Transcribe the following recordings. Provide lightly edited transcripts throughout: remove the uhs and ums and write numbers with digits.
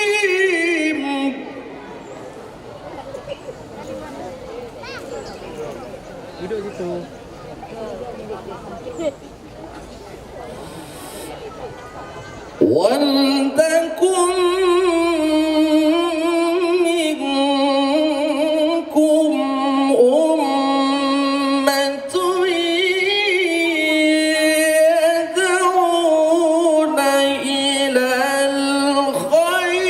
Bismillahirrahmanirrahim. Duduk situ. Waltakum minkum ummatun yad'una ilal khair.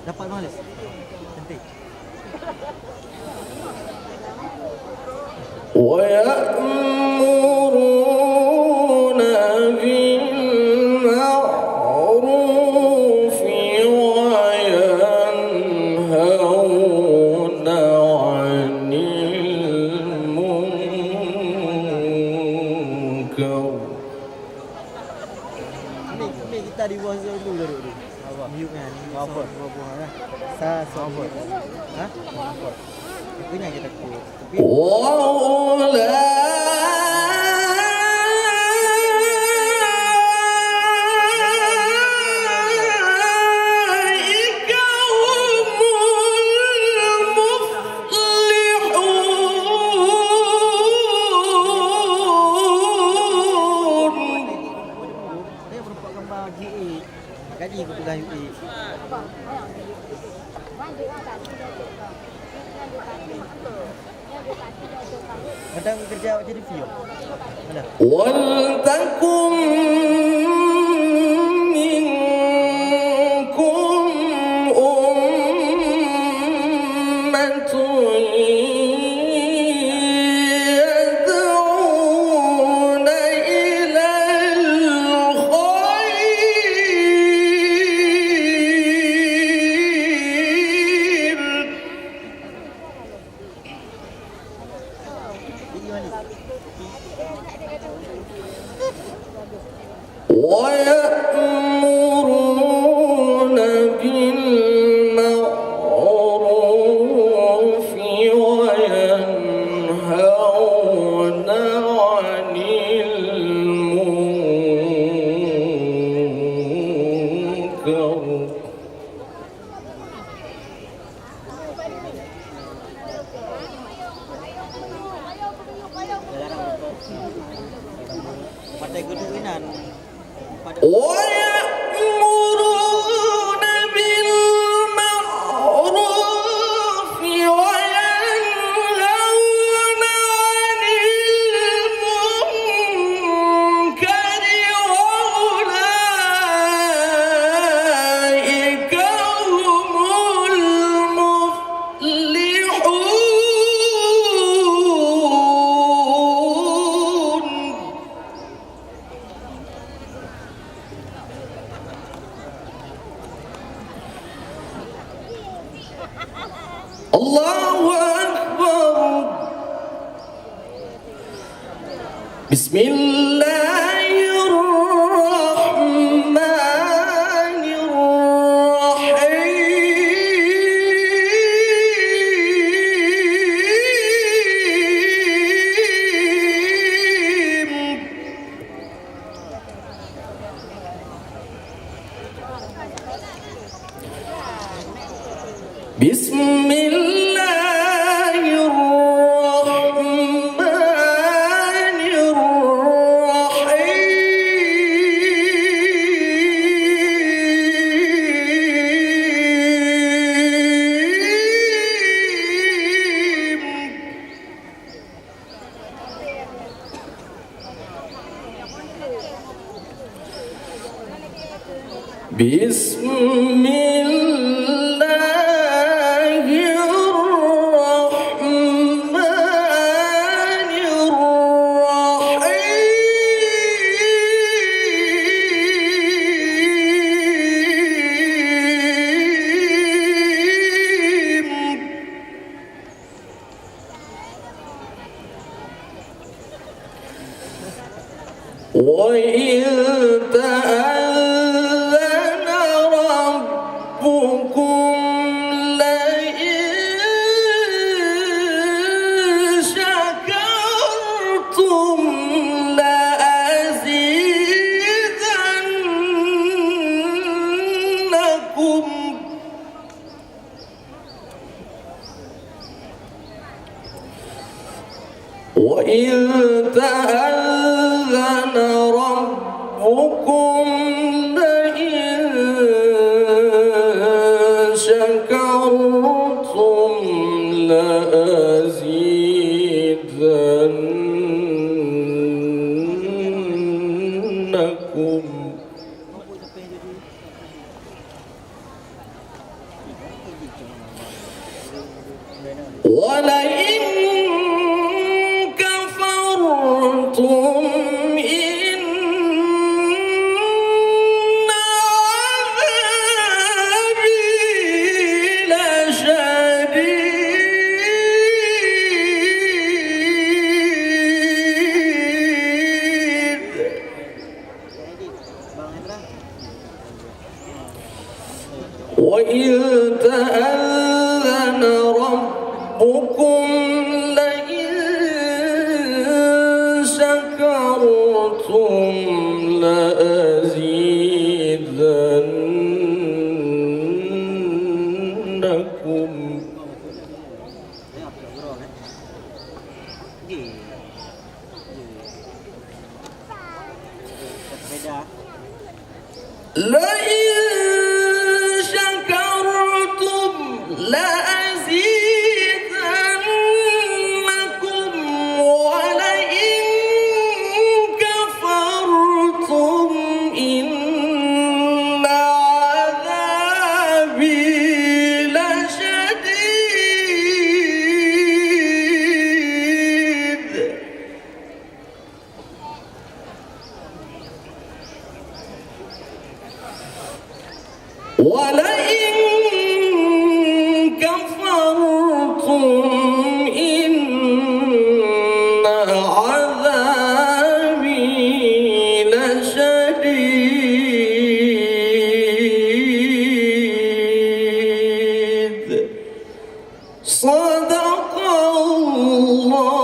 Dapat nulis. Cantik. ويأمرون بالمعروف وينهون عن المنكر. Ambil kita di bawah dulu duduk dulu. Apa? Mute kan. Apa? Apa? Sa apa? Ha? Apa? Itu yang kita takut. Tapi وأولئك هم المفلحون. saya berbuat gambar GA. Gaji aku pegang UA. Kadang kerja jadi view. Mana? ولتكن منكم أمة يدعون إلى الخير Ini mana? ويأمرون بالمعروف وينهون عن المنكر. Partai Kedudukan pada ويأمرون بالمعروف وينهون عن المنكر وأولئك هم المفلحون. الله أكبر. بسم الله الرحمن الرحيم. بسم الله الرحمن الرحيم. بسم الله الرحمن الرحيم. وإذ تأذن ربكم لئن شكرتم لأزيدنكم وإذ تأذن ربكم لئن شكرتم لأزيدنكم ولئن كفرتم إن عذابي لشديد وإذ تأذن ربكم لئن شكرتم لأزيدنكم لئن شكرتم لأزيدنكم ولئن كفرتم إن عذابي لشديد ولئن كفرتم إن عذابي لشديد صدق الله